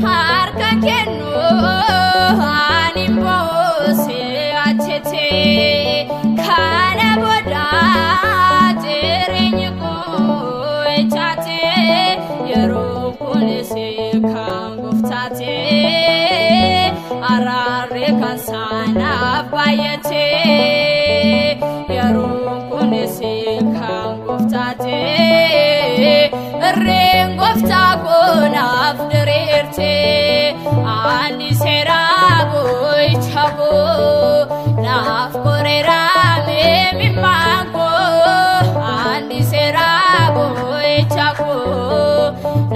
Harka kennu ani mbose achete kana boda kunisi kan guftate arare kan sana bayate yarun kunisi kan guftate ring gufta kunaf dirirte ani serago ichabo naf korera me mimango ani serago ichabo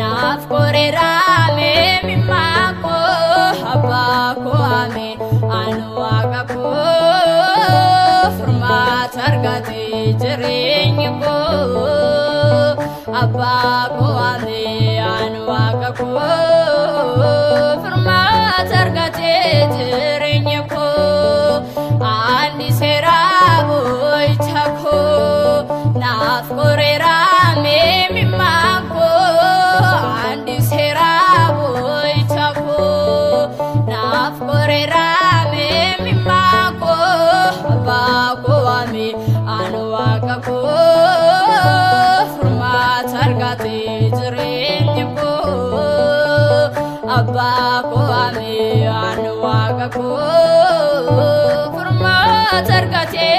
naf korera me mimango habako ame anu agako format argate jeringo abako ame anu agako format argate jeringo ani serabo ichako naf korera me mimango ani serabo ichako naf korera me mimango abako ame anu agako format argate jeringo abako ame anu agako format argate